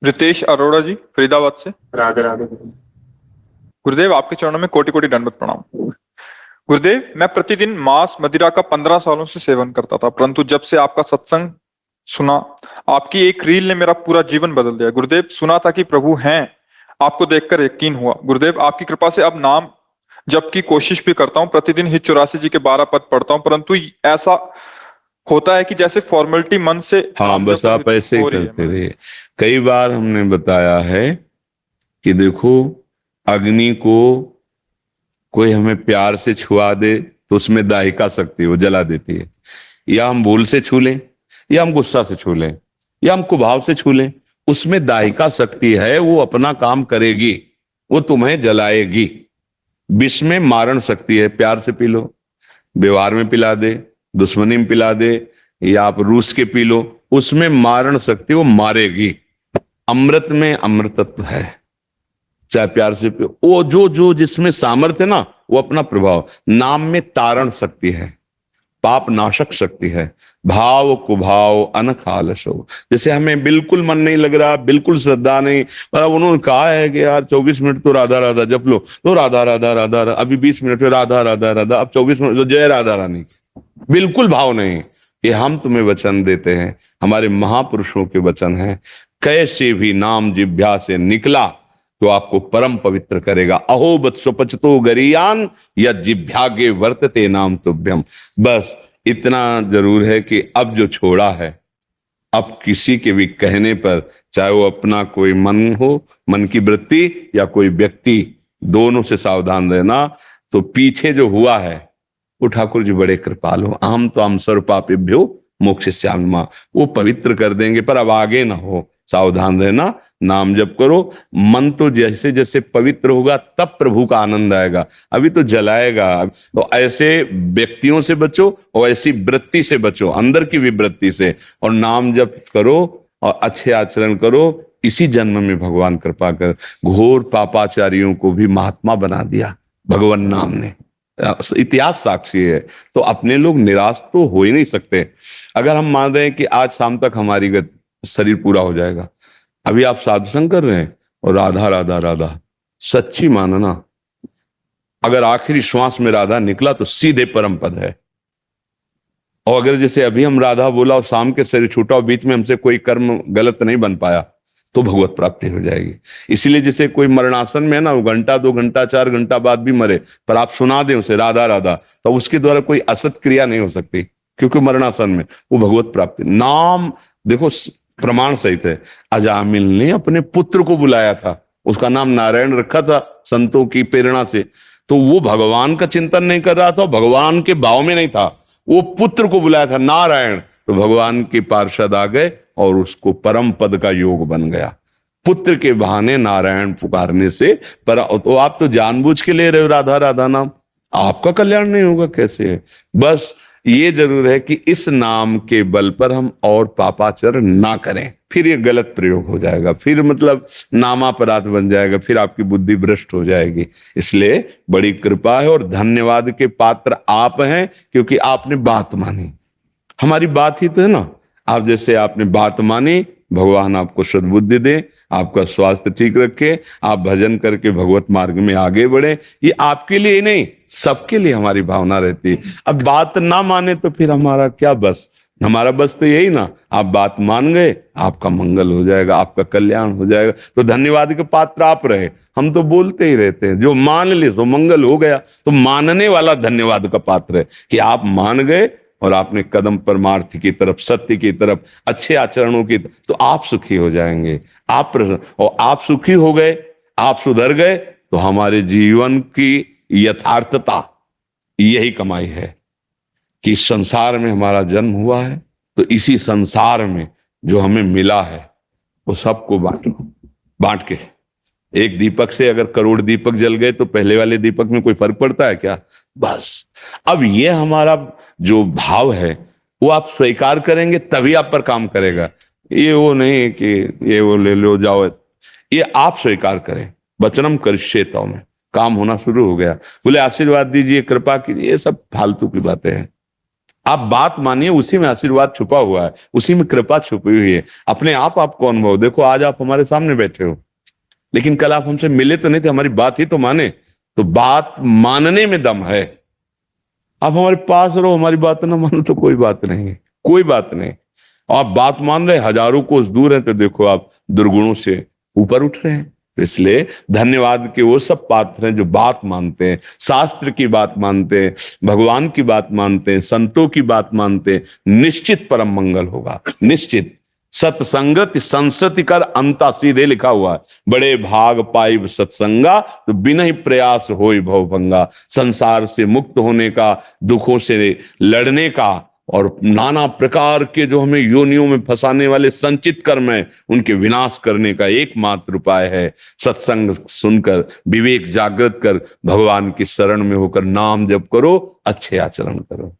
रितेश अरोड़ा जी, फरीदाबाद से। राधे राधे। गुरुदेव, आपके चरणों में कोटि कोटि दंडवत प्रणाम। गुरुदेव, मैं प्रतिदिन मांस मदिरा का 15 सालों से सेवन करता था, परंतु जब से आपका सत्संग सुना, आपकी एक रील ने मेरा पूरा जीवन बदल दिया। गुरुदेव, सुना था कि प्रभु हैं, आपको देखकर यकीन हुआ। गुरुदेव, आपकी कृपा से अब नाम जप की कोशिश भी करता हूँ। प्रतिदिन ही 84 जी के 12 पद पढ़ता हूँ, परंतु ऐसा होता है कि जैसे फॉर्मेलिटी मन से हाँ, नाम बस जप आप ऐसे ही हो रही है। करते रहिए। कई बार हमने बताया है कि देखो, अग्नि को कोई हमें प्यार से छुआ दे तो उसमें दाहिका शक्ति वो जला देती है, या हम भूल से छू लें, या हम गुस्सा से छू लें, या हम कुभाव से छू लें, उसमें दाहिका शक्ति है, वो अपना काम करेगी, वो तुम्हें जलाएगी। विष में मारण शक्ति है, प्यार से पी लो, व्यवहार में पिला दे, दुश्मनी में पिला दे, या आप रूस के पी लो, उसमें मारण शक्ति वो मारेगी। अमृत में अमृतत्व है, चाहे प्यार से पियो। वो जो जो जिसमें सामर्थ्य है ना, वो अपना प्रभाव। नाम में तारण शक्ति है, पाप नाशक शक्ति है, भाव कुभाव अनख आलसो। जैसे हमें बिल्कुल मन नहीं लग रहा, बिल्कुल श्रद्धा नहीं, पर अब उन्होंने कहा है कि यार 24 मिनट तो राधा राधा जप लो, तो राधा राधा राधा, अभी 20 मिनट में राधा राधा राधा, अब 24 मिनट तो जय राधा रानी। बिल्कुल भाव नहीं। ये हम तुम्हें वचन देते हैं, हमारे महापुरुषों के वचन हैं, कैसे भी नाम जिह्वा से निकला तो आपको परम पवित्र करेगा। अहो बत स्वपचतो गरियान या जिह्वागे वर्तते नाम तुभ्यम। बस इतना जरूर है कि अब जो छोड़ा है, अब किसी के भी कहने पर, चाहे वो अपना कोई मन हो, मन की वृत्ति, या कोई व्यक्ति, दोनों से सावधान रहना। तो पीछे जो हुआ है वो ठाकुर जी बड़े कृपालु, अहम तो हम सर्वपापेभ्यो मोक्षयिष्यामि, वो पवित्र कर देंगे। पर अब आगे ना हो, सावधान रहना, नाम जप करो। मन तो जैसे जैसे पवित्र होगा तब प्रभु का आनंद आएगा, अभी तो जलाएगा। तो ऐसे व्यक्तियों से बचो और ऐसी वृत्ति से बचो, अंदर की भी वृत्ति से, और नाम जप करो और अच्छे आचरण करो। इसी जन्म में भगवान कृपा कर घोर पापाचारियों को भी महात्मा बना दिया भगवान नाम ने, इतिहास साक्षी है। तो अपने लोग निराश तो हो ही नहीं सकते। अगर हम मान रहे हैं कि आज शाम तक हमारी शरीर पूरा हो जाएगा, अभी आप साधु संग कर रहे हैं और राधा राधा राधा, सच्ची मानना, अगर आखिरी श्वास में राधा निकला तो सीधे परम पद है। और अगर जैसे अभी हम राधा बोला और शाम के शरीर छूटा और बीच में हमसे कोई कर्म गलत नहीं बन पाया, तो भगवत प्राप्ति हो जाएगी। इसीलिए जैसे कोई मरणासन में है ना, वो घंटा 2 घंटा 4 घंटा बाद भी मरे, पर आप सुना दें उसे राधा राधा, तो उसके द्वारा कोई असत क्रिया नहीं हो सकती, क्योंकि मरणासन में वो भगवत प्राप्ति। नाम देखो प्रमाण सहित है। अजामिल ने अपने पुत्र को बुलाया था, उसका नाम नारायण रखा था संतों की प्रेरणा से, तो वो भगवान का चिंतन नहीं कर रहा था, भगवान के भाव में नहीं था, वो पुत्र को बुलाया था नारायण, तो भगवान के पार्षद आ गए और उसको परम पद का योग बन गया। पुत्र के बहाने नारायण पुकारने से। पर तो आप तो जानबूझ के ले रहे हो राधा राधा नाम, आपका कल्याण नहीं होगा कैसे? बस ये जरूर है कि इस नाम के बल पर हम और पापाचर ना करें, फिर ये गलत प्रयोग हो जाएगा, फिर मतलब नामापराध बन जाएगा, फिर आपकी बुद्धि भ्रष्ट हो जाएगी। इसलिए बड़ी कृपा है और धन्यवाद के पात्र आप हैं, क्योंकि आपने बात मानी। हमारी बात ही तो है ना, आप जैसे आपने बात मानी, भगवान आपको सद्बुद्धि दे, आपका स्वास्थ्य ठीक रखे, आप भजन करके भगवत मार्ग में आगे बढ़े। ये आपके लिए ही नहीं, सबके लिए हमारी भावना रहती है। अब बात ना माने तो फिर हमारा क्या बस? हमारा बस तो यही ना, आप बात मान गए, आपका मंगल हो जाएगा, आपका कल्याण हो जाएगा। तो धन्यवाद के पात्र आप रहे। हम तो बोलते ही रहते हैं, जो मान ले सो मंगल हो गया। तो मानने वाला धन्यवाद का पात्र है कि आप मान गए और आपने कदम परमार्थ की तरफ, सत्य की तरफ, अच्छे आचरणों की, तो आप सुखी हो जाएंगे, आप प्रसन्न, और आप सुखी हो गए, आप सुधर गए, तो हमारे जीवन की यथार्थता यही कमाई है कि इस संसार में हमारा जन्म हुआ है, तो इसी संसार में जो हमें मिला है वो सबको बांटो। बांट के एक दीपक से अगर करोड़ दीपक जल गए तो पहले वाले दीपक में कोई फर्क पड़ता है क्या? बस अब ये हमारा जो भाव है वो आप स्वीकार करेंगे तभी आप पर काम करेगा। ये वो नहीं कि ये वो ले लो जाओ, ये आप स्वीकार करें। वचनम करिष्येतौ में काम होना शुरू हो गया। बोले आशीर्वाद दीजिए, कृपा कीजिए, ये सब फालतू की बातें हैं। आप बात मानिए, उसी में आशीर्वाद छुपा हुआ है, उसी में कृपा छुपी हुई है। अपने आप आपको अनुभव, देखो आज आप हमारे सामने बैठे हो, लेकिन कल आप हमसे मिले तो नहीं थे, हमारी बात ही तो माने। तो बात मानने में दम है। आप हमारे पास रहो, हमारी बात ना मानो तो कोई बात नहीं है, कोई बात नहीं। आप बात मान रहे, हजारों कोस दूर हैं, तो देखो आप दुर्गुणों से ऊपर उठ रहे हैं। तो इसलिए धन्यवाद के वो सब पात्र हैं जो बात मानते हैं, शास्त्र की बात मानते हैं, भगवान की बात मानते हैं, संतों की बात मानते हैं। निश्चित परम मंगल होगा, निश्चित। सत्संगति संसति कर अंता, सीधे लिखा हुआ है। बड़े भाग पाई सत्संगा, तो बिना ही प्रयास होई भवभंगा। संसार से मुक्त होने का, दुखों से लड़ने का, और नाना प्रकार के जो हमें योनियों में फंसाने वाले संचित कर्म है, उनके विनाश करने का एकमात्र उपाय है सत्संग सुनकर, विवेक जागृत कर, भगवान की शरण में होकर नाम जप करो, अच्छे आचरण करो।